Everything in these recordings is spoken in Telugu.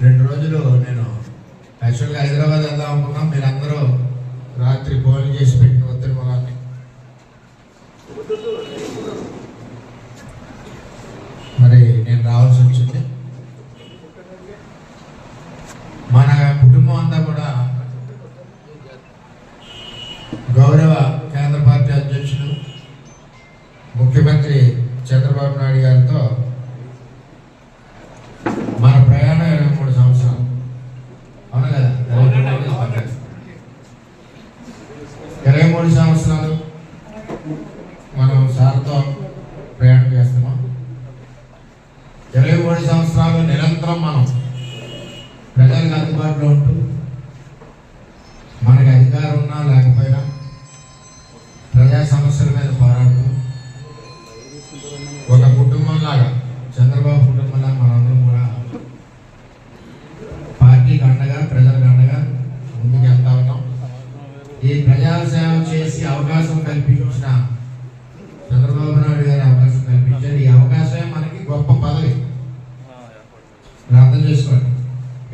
2 రోజులు నేను యాక్చువల్గా హైదరాబాద్ వెళ్దాం అనుకున్నాం. మీరందరూ రాత్రి ఫోన్ చేసి పెట్టిన ఒత్తిడి మూలాన్ని మరి నేను రావాల్సి వచ్చింది. మన కుటుంబం అంతా కూడా గౌరవ కేంద్ర పార్టీ అధ్యక్షులు ముఖ్యమంత్రి చంద్రబాబు నాయుడు గారితో మన ప్రయాణం 23 సంవత్సరాలు. అవును కదా, 23 సంవత్సరాలు మనం సార్తో ప్రయాణం చేస్తున్నాం. 23 సంవత్సరాలు నిరంతరం మనం ప్రజలకు అందుబాటులో ఉంటూ, మనకి అధికారం ఉన్నా లేకపోయినా ప్రజా సమస్యల మీద పోరాడుతూ, ఒక కుటుంబంలాగా చంద్రబాబు కుటుంబంలాగా మనందరం కూడా పార్టీకి అండగా ప్రజలకు అండగా ముందుకు వెళ్తా ఉన్నాం. ఈ ప్రజాసేవ చేసి అవకాశం కల్పించిన చంద్రబాబు నాయుడు గారి అవకాశం కల్పించారు. ఈ అవకాశమే మనకి గొప్ప పదవి. అర్థం చేసుకోండి,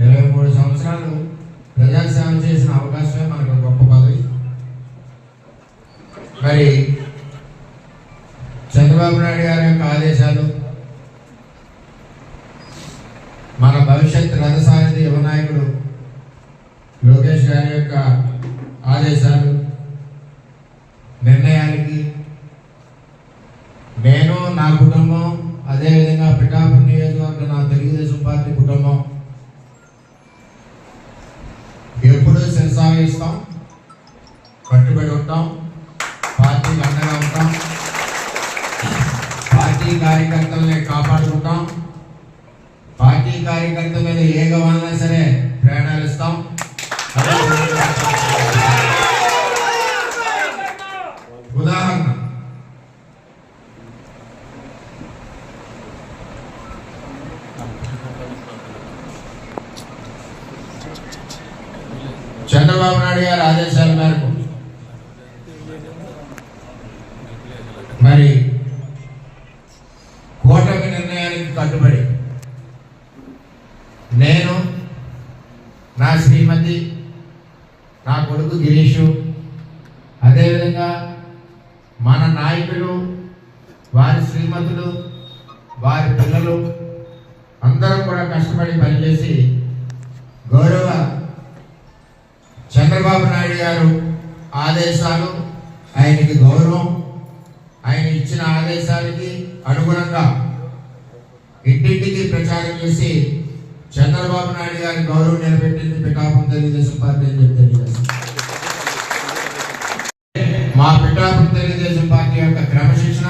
23 సంవత్సరాలు ప్రజాసేవ చేసిన అవకాశమే మనకు గొప్ప పదవి. మరి చంద్రబాబు నాయుడు గారి యొక్క ఆదేశాలు, మన భవిష్యత్ రథసారథి యువ నాయకుడు లోకేష్ గారి యొక్క ఆదేశాలు, నిర్ణయానికి నేను, నా కుటుంబం, అదేవిధంగా పిఠాపురం నియోజకవర్గం నా తెలుగుదేశం పార్టీ కుటుంబం ఎప్పుడూ శిరసాగిస్తాం, కట్టుబడి ఉంటాం, పార్టీకి అండగా ఉంటాం, పార్టీ కార్యకర్తల్ని కాపాడుకుంటాం, పార్టీ కార్యకర్తల మీద ఏ గవాలన్నా సరే ప్రయాణాలు ఇస్తాం. ఉదాహరణ, చంద్రబాబు నాయుడు గారి ఆదేశాల మేరకు మరి కూటమి నిర్ణయానికి కట్టుబడి నేను, నా శ్రీమతి, నా కొడుకు గిరీషు, అదేవిధంగా మన నాయకులు, వారి శ్రీమతులు, వారి పిల్లలు అందరం కూడా కష్టపడి పనిచేసి గౌరవ చంద్రబాబు నాయుడు గారు ఆదేశాలు, ఆయనకి గౌరవం, ఆయన ఇచ్చిన ఆదేశాలకి అనుగుణంగా ఇంటింటికి ప్రచారం చేసి చంద్రబాబు నాయుడు గారి గౌరవం నిలబెట్టింది పిఠాపురం తెలుగుదేశం పార్టీ అని చెప్పి తెలియజేస్తాం. మా పిఠాపురం తెలుగుదేశం పార్టీ యొక్క క్రమశిక్షణ,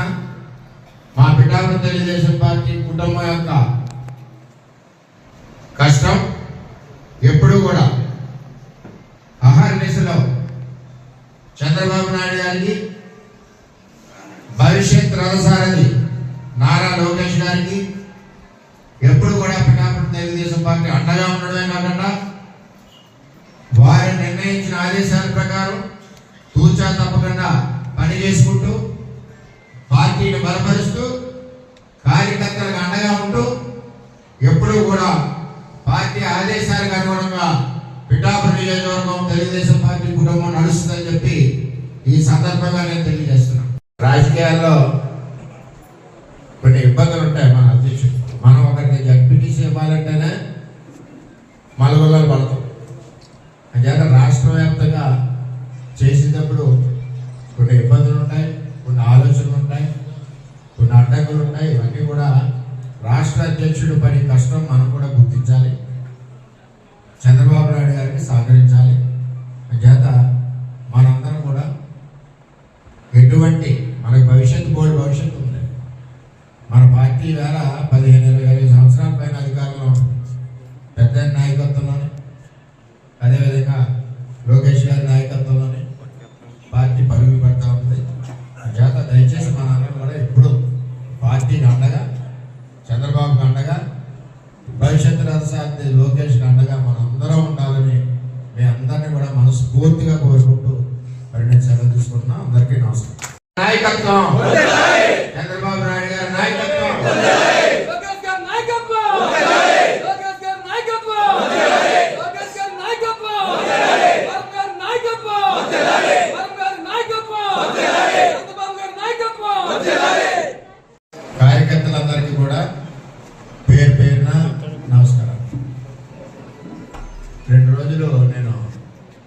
మా పిఠాపురం తెలుగుదేశం పార్టీ కుటుంబం యొక్క కష్టం ఎప్పుడు కూడా అహర్నిశలో చంద్రబాబు నాయుడు గారికి, భవిష్యత్ రథసారథి నారా లోకేష్ గారికి ఎప్పుడు కూడా పిఠాపురం తెలుగుదేశం పార్టీ అండగా ఉండడమే కాకుండా వారు నిర్ణయించిన ఆదేశాల ప్రకారం తూచా తప్పకుండా పని చేసుకుంటూ, పార్టీని బలపరుస్తూ, కార్యకర్తలకు అండగా ఉంటూ, ఎప్పుడూ కూడా పార్టీ ఆదేశాలకు అనుగుణంగా పిఠాపురం నియోజకవర్గం తెలుగుదేశం పార్టీ కుటుంబం నడుస్తుందని చెప్పి ఈ సందర్భంగా నేను తెలియజేస్తున్నాను. రాజకీయాల్లో కొన్ని ఇబ్బందులు ఉంటాయి. మన అధ్యక్షుడు, మనం ఒకరికి జడ్పీటీసీ ఇవ్వాలంటేనే మలగొల్లలు పడతాం. అంచేత రాష్ట్ర వ్యాప్తంగా చేసేటప్పుడు కొన్ని ఇబ్బందులు ఉంటాయి, కొన్ని ఆలోచనలు ఉంటాయి, కొన్ని అడ్డంకులు ఉంటాయి. ఇవన్నీ కూడా రాష్ట్ర అధ్యక్షుడు పని కష్టం మనం కూడా గుర్తించాలి, చంద్రబాబు నాయుడు గారికి సహకరించాలి. అంచేత మనందరం కూడా ఎటువంటి మనకి భవిష్యత్తు ఉంది. మన పార్టీ వేళ 15-20 సంవత్సరాల పైన అధికారంలో ఉంటుంది. పెద్ద నాయకత్వంలోనే, అదేవిధంగా లోకేష్ గారి నాయకత్వంలోనే పార్టీ పరుగులు పెడతా ఉంటుంది. అంచేత దయచేసి మనందరం కూడా ఎప్పుడు పార్టీకి అండగా, చంద్రబాబుకి అండగా, భవిష్యత్తు రథసారథి లోకేష్కి అండగా మనందరం ఉండాలని మీ అందరినీ కూడా మనస్ఫూర్తిగా కోరుకుంటూ మరి నేను సెలవు తీసుకుంటున్నా. అందరికీ నమస్కారం. నాయకత్వం చంద్రబాబు నాయుడు గారి నాయకత్వం.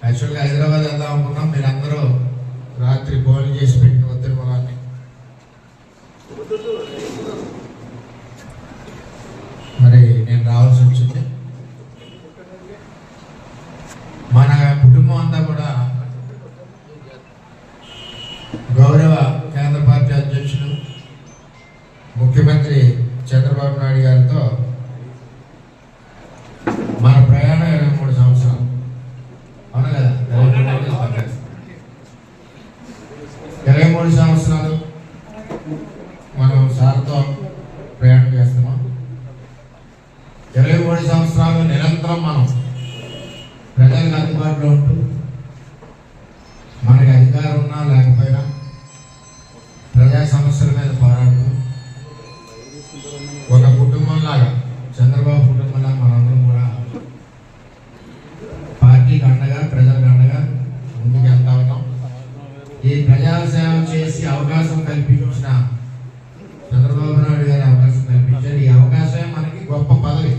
యాక్చువల్గా హైదరాబాద్ వెళ్దాం అనుకున్నాం. మీరందరూ రాత్రి ఫోన్ చేసి పెట్టిన ఒత్తిడి పొలాన్ని మరి నేను రావాల్సి వచ్చింది. మన కుటుంబం అంతా కూడా గౌరవ కేంద్ర పార్టీ అధ్యక్షులు ముఖ్యమంత్రి చంద్రబాబు నాయుడు గారితో మన ప్రయాణం 23 సంవత్సరాలు. అవును కదా, 23 సంవత్సరాలు మనం సార్తో ప్రయాణం చేస్తున్నాం. 23 సంవత్సరాలు నిరంతరం మనం ప్రజలకు అందుబాటులో ఉంటూ, మనకి అధికారం ఉన్నా లేకపోయినా ప్రజా సమస్యల మీద పోరాడుతూ ఒక కుటుంబంలాగా, చంద్రబాబు కుటుంబంలాగా మనందరం కూడా పార్టీకి అండగా, ప్రజలకు అండగా ముందుకు వెళ్తా ఉన్నాం. ఈ ప్రజా సేవ చేసి అవకాశం కల్పించిన చంద్రబాబు నాయుడు గారి అవకాశం కల్పించారు. ఈ అవకాశమే మనకి గొప్ప పదవి.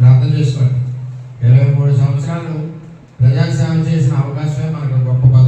అర్థం చేసుకోండి, 23 సంవత్సరాలు ప్రజా సేవ చేసిన అవకాశమే మనకు గొప్ప పదవి.